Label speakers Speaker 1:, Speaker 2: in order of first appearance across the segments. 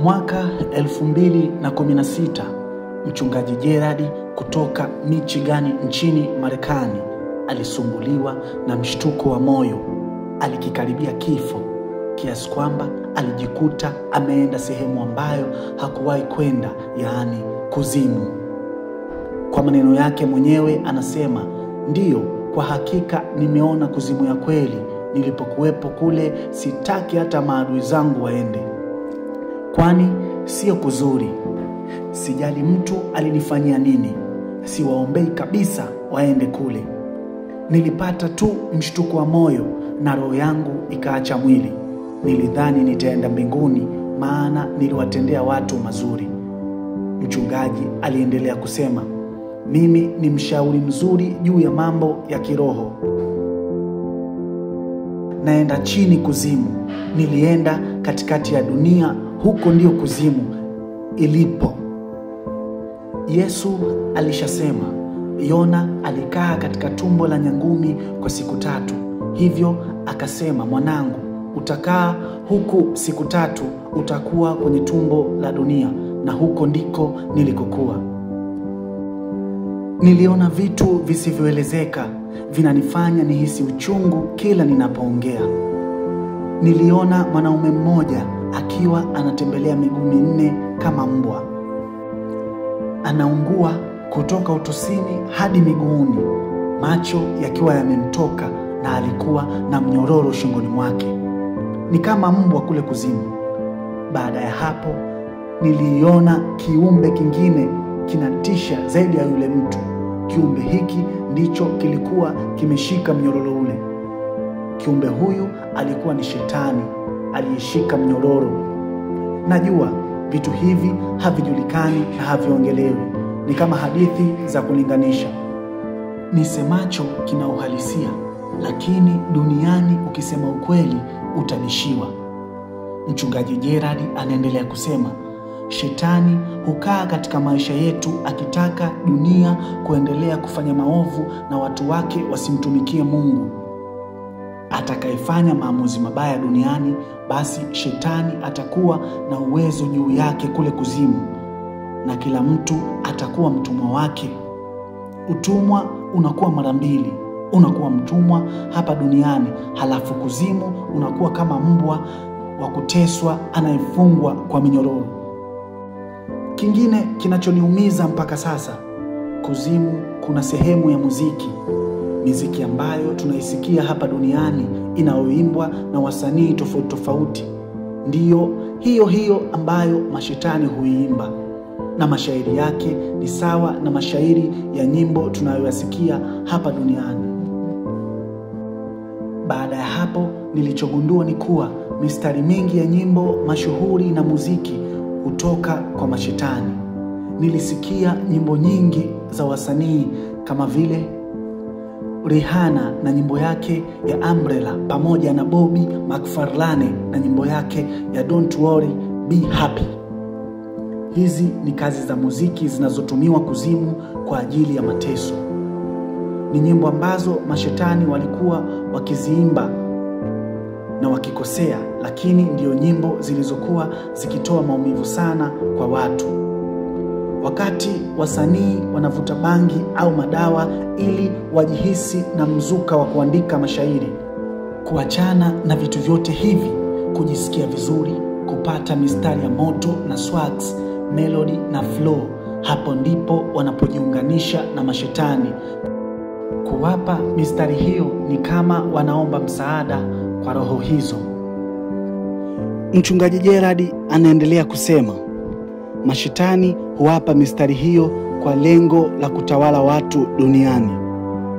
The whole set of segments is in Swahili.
Speaker 1: Mwaka 2016, mchungaji Gerald kutoka Michigan nchini Marekani alisumbuliwa na mshtuko wa moyo. Alikikaribia kifo kiasi kwamba alijikuta ameenda sehemu ambayo hakuwahi kwenda, yaani kuzimu. Kwa maneno yake mwenyewe anasema, "Ndiyo, kwa hakika nimeona kuzimu ya kweli. Nilipokuwepo kule, sitaki hata maadui zangu waende. Kwani sio kuzuri. Sijali mtu alinifanyia nini. Siwaombei kabisa waende kule. Nilipata tu mshtuko wa moyo na roho yangu ikaacha mwili. Nilidhani nitaenda mbinguni maana niliwatendea watu mazuri." Mchungaji aliendelea kusema, "Mimi ni mshauri mzuri juu ya mambo ya kiroho. Naenda chini kuzimu. Nilienda katikati ya dunia, huko ndio kuzimu ilipo." Yesu alishasema, Yona alikaa katika tumbo la nyangumi kwa siku 3. Hivyo akasema, "Mwanangu, utakaa huku siku 3, utakuwa kwenye tumbo la dunia." Na huko ndiko nilikokuwa. Niliona vitu visivyoelezeka, vinanifanya nihisi uchungu kila ninapoongea. Niliona mwanaume mmoja akiwa anatembelea miguu minne kama mbwa. Anaungua kutoka utosini hadi miguuni, macho yakiwa yamemtoka na alikuwa na mnyororo shingoni mwake. Ni kama mbwa kule kuzimu. Baada ya hapo, niliona kiumbe kingine kinatisha zaidi ya yule mtu. Kiumbe hiki ndicho kilikuwa kimeshika mnyororo ule. Kiumbe huyu alikuwa ni Shetani aliyeshika mnyororo. Najua vitu hivi havijulikani na haviongelewi. Ni kama hadithi za kulinganisha. Nisemacho kina uhalisia, lakini duniani ukisema ukweli utabishiwa. Mchungaji Gerald anaendelea kusema, Shetani hukaa katika maisha yetu akitaka dunia kuendelea kufanya maovu na watu wake wasimtumikie Mungu. Atakayefanya maamuzi mabaya duniani, basi Shetani atakuwa na uwezo juu yake kule kuzimu, na kila mtu atakuwa mtumwa wake. Utumwa unakuwa mara mbili. Unakuwa mtumwa hapa duniani, halafu kuzimu unakuwa kama mbwa wa kuteswa anayefungwa kwa minyororo. Kingine kinachoniumiza mpaka sasa, kuzimu kuna sehemu ya muziki. Muziki ambayo tunaisikia hapa duniani inayoimbwa na wasanii tofauti tofauti. Ndiyo hiyo ambayo mashetani huiimba, na mashairi yake ni sawa na mashairi ya nyimbo tunayoyasikia hapa duniani. Baada ya hapo, nilichogundua ni kuwa mistari mingi ya nyimbo mashuhuri na muziki hutoka kwa mashetani. Nilisikia nyimbo nyingi za wasanii kama vile Rihanna na nyimbo yake ya Umbrella, pamoja na Bobby McFerlane na nyimbo yake ya Don't Worry Be Happy. Hizi ni kazi za muziki zinazotumiwa kuzimu kwa ajili ya mateso. Ni nyimbo ambazo mashetani walikuwa wakiziimba na wakikosea, lakini ndio nyimbo zilizokuwa zikitoa maumivu sana kwa watu. Wakati wasanii wanavuta bangi au madawa ili wajihisi na mzuka wa kuandika mashairi, kuachana na vitu vyote hivi, kujisikia vizuri, kupata mistari ya moto na swags, melody na flow, hapo ndipo wanapojiunganisha na mashetani. Kuwapa mistari hiyo ni kama wanaomba msaada kwa roho hizo. Mchungaji Gerald anaendelea kusema, mashetani huwapa mistari hiyo kwa lengo la kutawala watu duniani.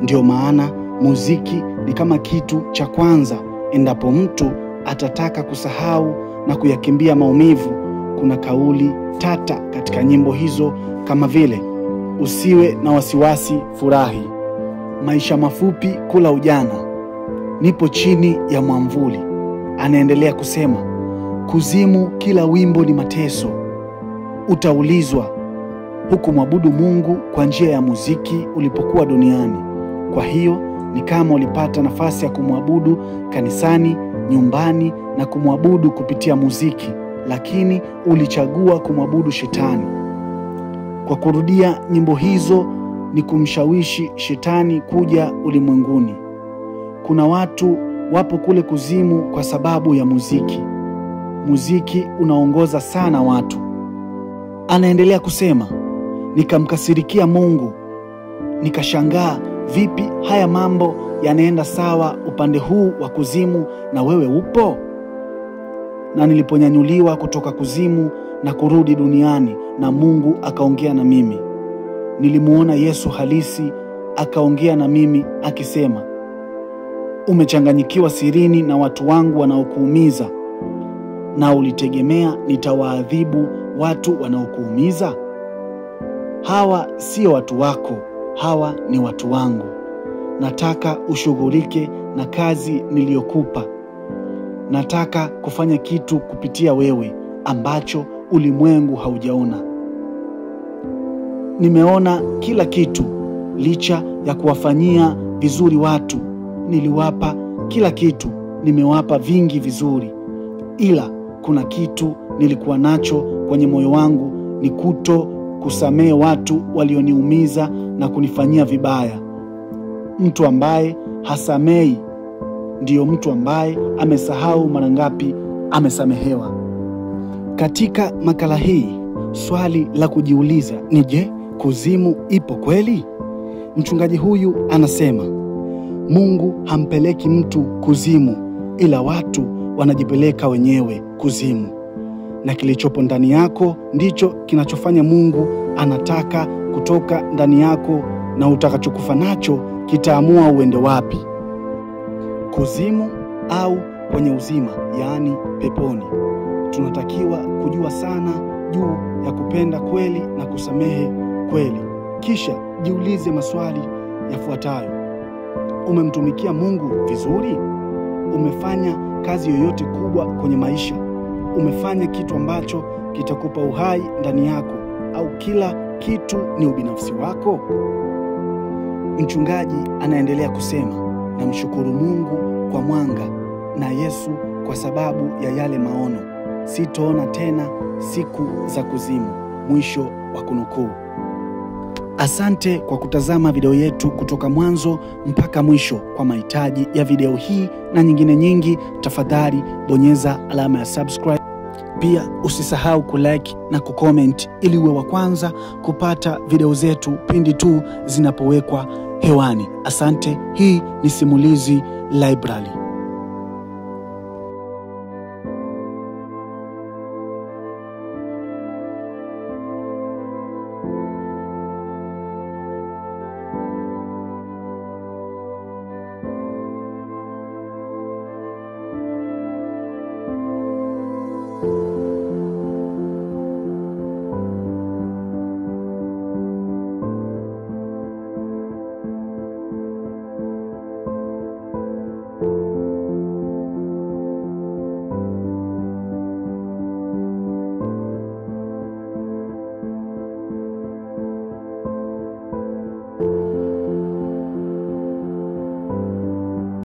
Speaker 1: Ndio maana muziki ni kama kitu cha kwanza endapo mtu atataka kusahau na kuyakimbia maumivu. Kuna kauli tata katika nyimbo hizo kama vile, usiwe na wasiwasi, furahi, maisha mafupi, kula ujana, nipo chini ya mwamvuli. Anaendelea kusema, kuzimu kila wimbo ni mateso. Utaulizwa, hukumwabudu Mungu kwa njia ya muziki ulipokuwa duniani. Kwa hiyo ni kama ulipata nafasi ya kumwabudu kanisani, nyumbani, na kumwabudu kupitia muziki. lakini ulichagua kumwabudu shetani. Kwa kurudia nyimbo hizo ni kumshawishi shetani kuja ulimwenguni. Kuna watu wapo kule kuzimu kwa sababu ya muziki. Muziki unaongoza sana watu. Anaendelea kusema, nikamkasirikia Mungu, nikashangaa vipi haya mambo yanaenda sawa upande huu wa kuzimu na wewe upo? Na niliponyanyuliwa kutoka kuzimu na kurudi duniani, na Mungu akaongea na mimi. Nilimuona Yesu halisi akaongea na mimi akisema, umechanganyikiwa sirini na watu wangu wanaokuumiza, na ulitegemea nitawaadhibu watu wanaokuumiza? Hawa sio watu wako, hawa ni watu wangu. Nataka ushughulike na kazi niliyokupa. Nataka kufanya kitu kupitia wewe ambacho ulimwengu haujaona. Nimeona kila kitu. Licha ya kuwafanyia vizuri watu, niliwapa kila kitu, nimewapa vingi vizuri. Ila kuna kitu nilikuwa nacho kwenye moyo wangu, ni kuto kusamehe watu walioniumiza na kunifanyia vibaya. Mtu ambaye hasamei ndiyo mtu ambaye amesahau mara ngapi amesamehewa. Katika makala hii, swali la kujiuliza ni je, kuzimu ipo kweli? Mchungaji huyu anasema, Mungu hampeleki mtu kuzimu, ila watu wanajipeleka wenyewe kuzimu. Na kilichopo ndani yako ndicho kinachofanya Mungu anataka kutoka ndani yako, na utakachokufa nacho kitaamua uende wapi, kuzimu au kwenye uzima, yaani peponi. Tunatakiwa kujua sana juu ya kupenda kweli na kusamehe kweli. Kisha jiulize maswali yafuatayo. Umemtumikia Mungu vizuri? Umefanya kazi yoyote kubwa kwenye maisha? Umefanya kitu ambacho kitakupa uhai ndani yako, au kila kitu ni ubinafsi wako? Mchungaji anaendelea kusema, namshukuru Mungu kwa mwanga na Yesu kwa sababu ya yale maono. Sitaona tena siku za kuzimu. Mwisho wa kunukuu. Asante kwa kutazama video yetu kutoka mwanzo mpaka mwisho. Kwa mahitaji ya video hii na nyingine nyingi, tafadhali bonyeza alama ya subscribe. Pia usisahau kulike na kucomment ili uwe wa kwanza kupata video zetu pindi tu zinapowekwa hewani. Asante. Hii ni Simulizi Library.